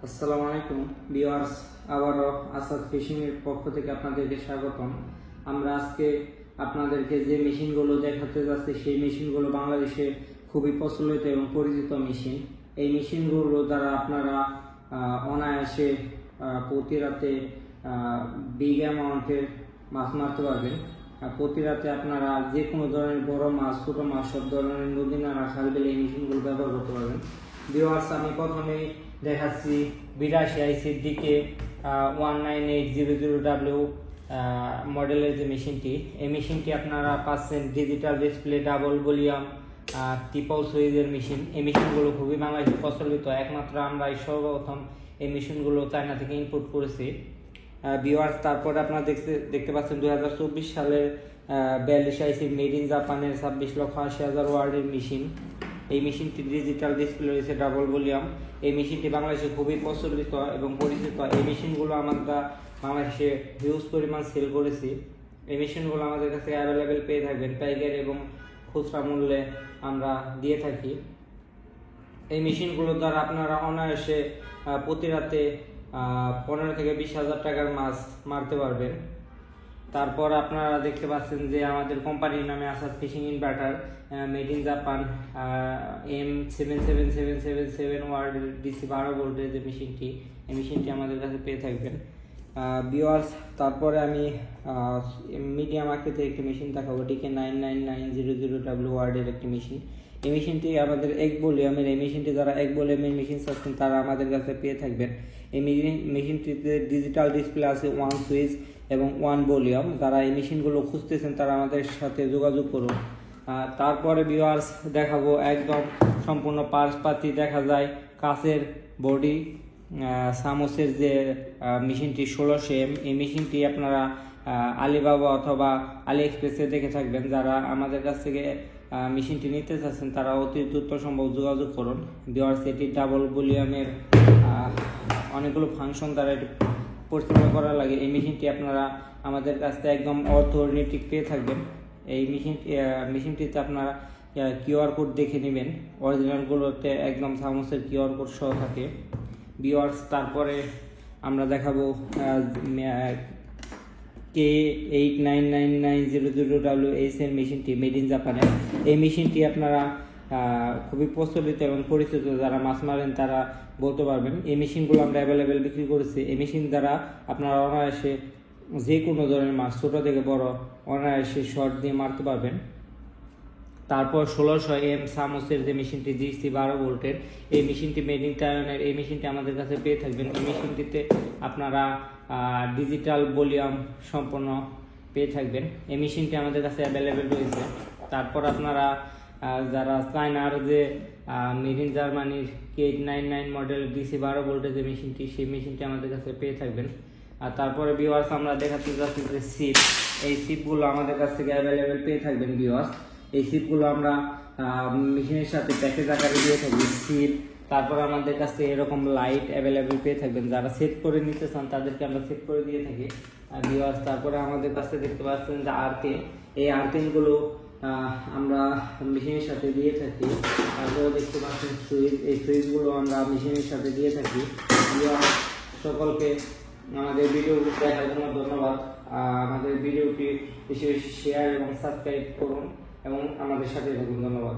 আসসালামু আলাইকুম ভিউয়ার্স, আবারও আসাদ ফিশিং এর পক্ষ থেকে আপনাদেরকে স্বাগতম। আমরা আজকে আপনাদেরকে যে মেশিনগুলো দেখাতে যাচ্ছি সেই মেশিনগুলো বাংলাদেশে খুবই প্রচলিত এবং পরিচিত মেশিন। এই মেশিনগুলো দ্বারা আপনারা অনায়াসে প্রতি রাতে বিগ অ্যামাউন্টের মাছ মারতে পারবেন। প্রতি রাতে আপনারা যে কোনো ধরনের বড় মাছ, ছোট মাছ, সব ধরনের নদী নালা, খাল বিলে এই মেশিনগুলো ব্যবহার করতে পারবেন। ভিউয়ার্স, আমি প্রথমেই দেখাচ্ছি 82 আইসির দিকে 1980W মডেলের যে মেশিনটি, এই মেশিনটি আপনারা পাচ্ছেন digital display, double volume, triple সুইচের মেশিন। এই মেশিনগুলো খুবই বাংলাদেশে প্রচলিত, একমাত্র আমরা সর্বপ্রথম এই মেশিনগুলো চায়না থেকে ইম্পোর্ট করেছি। ভিউয়ার্স, তারপরে আপনারা দেখতে পাচ্ছেন 2024 সালের 42 আইসি মেড ইন জাপানের 26,80,000 ওয়ার্ডের মেশিন। এই মেশিনটি ডিজিটাল ডিসপ্লে রয়েছে, ডাবল ভলিউম। এই মেশিনটি বাংলাদেশে খুবই প্রচলিত এবং পরিচিত। এই মেশিনগুলো আমরা বাংলাদেশে হিউজ পরিমাণ সেল করেছি। এই মেশিনগুলো আমাদের কাছে অ্যাভেলেবেল পেয়ে থাকবেন, পাইকারি এবং খুচরা মূল্যে আমরা দিয়ে থাকি। এই মেশিনগুলোর দ্বারা আপনারা অনায়াসে প্রতি রাতে 15 থেকে 20,000 টাকার মাছ মারতে পারবেন। তারপর আপনারা দেখতে পাচ্ছেন যে আমাদের কোম্পানির নামে Asad fishing inverter, made in Japan, M77777 ওয়ার্ড DC 12 ভোল্টের যে মেশিনটি, এই মেশিনটি আমাদের কাছে পেয়ে থাকবেন। ভিউয়ার্স, তারপরে আমি মিডিয়াম আকৃতির একটি মেশিন দেখাবো, DK 99900W ওয়ার্ডের একটি মেশিন। এই মেশিনটি আমাদের এক ভলিউমের। এই মেশিনটি যারা এক ভলিউমের মেশিন চাচ্ছেন তারা আমাদের কাছে পেয়ে থাকবেন। এই মেশিনটিতে ডিজিটাল ডিসপ্লে আছে, 1 সুইচ এবং 1 ভলিউম। যারা এই মেশিনগুলো খুঁজতেছেন তারা আমাদের সাথে যোগাযোগ করুন। তারপরে ভিউয়ার্স দেখাবো একদম সম্পূর্ণ পার্সপাতি দেখা যায় কাচের বডি সামোসের যে মেশিনটি 1600M। এই মেশিনটি আপনারা আলিবাবা অথবা আলি এক্সপ্রেসে দেখে থাকবেন। যারা আমাদের কাছ থেকে মেশিনটি নিতে চাচ্ছেন তারা অতি দ্রুত সম্ভব যোগাযোগ করুন। ভিউয়ার্স, এটি ডাবল ভলিউমের, অনেকগুলো ফাংশন দ্বারা এটি পরিচালনা করা লাগে। এই মেশিনটি আপনারা আমাদের কাছ থেকে একদম অথেন্টিক পেয়ে থাকবেন। এই মেশিনটিতে আপনারা QR কোড দেখে নেবেন, অরিজিনালগুলোতে একদম সামোসের QR কোড সহ থাকে। ভিউয়ার্স, তারপরে আমরা দেখাবো K899900W এর মেশিনটি, মেড ইন জাপানের। এই মেশিনটি আপনারা খুবই প্রচলিত এবং পরিচিত, যারা মাছ মারেন তারা বলতে পারবেন। এই মেশিনগুলো আমরা অ্যাভেলেবেল বিক্রি করেছি। এই মেশিন দ্বারা আপনারা অনায়াসে যে কোনো ধরনের মাছ, ছোটো থেকে বড়, অনায়াসে শর্ট দিয়ে মারতে পারবেন। তারপর 1600M সামোসের যে মেশিনটি DC 12 ভোল্টের, এই মেশিনটি মেড ইন টাইওয়ানের। এই মেশিনটি আমাদের কাছে পেয়ে থাকবেন। এই মেশিনটিতে আপনারা ডিজিটাল ভলিউম সম্পন্ন পেয়ে থাকবেন। এই মেশিনটি আমাদের কাছে অ্যাভেলেবেল রয়েছে। তারপর আপনারা যারা চায়নার যে মেড ইন জার্মানির K899 মডেল DC 12 ভোল্টের যে মেশিনটি, সেই মেশিনটি আমাদের কাছে পেয়ে থাকবেন। আর তারপরে ভিউয়ার্স, আমরা দেখাতে যাচ্ছি যে সিপ। এই সিপগুলো আমাদের কাছ থেকে অ্যাভেলেবেল পেয়ে থাকবেন। ভিউয়ার্স, এই সিপগুলো আমরা মেশিনের সাথে প্যাকেজ আকারে দিয়ে থাকি সিপ। তারপর আমাদের কাছে এরকম লাইট অ্যাভেলেবেল পেয়ে থাকবেন। যারা সেট করে নিতে চান তাদেরকে আমরা সেট করে দিয়ে থাকি। আর ভিউয়ার্স, তারপরে আমাদের কাছে দেখতে পাচ্ছেন যে আর্থিং। এই আর্থিংগুলো আমরা মেশিনের সাথে দিয়ে থাকি। তারপরে দেখতে পাচ্ছেন সুইচ। এই সুইচগুলো আমরা মেশিনের সাথে দিয়ে থাকি। সকলকে আমাদের ভিডিওটি দেখার জন্য ধন্যবাদ। আমাদের ভিডিওটি বেশি বেশি শেয়ার এবং সাবস্ক্রাইব করুন এবং আমাদের সাথে থাকুন। ধন্যবাদ।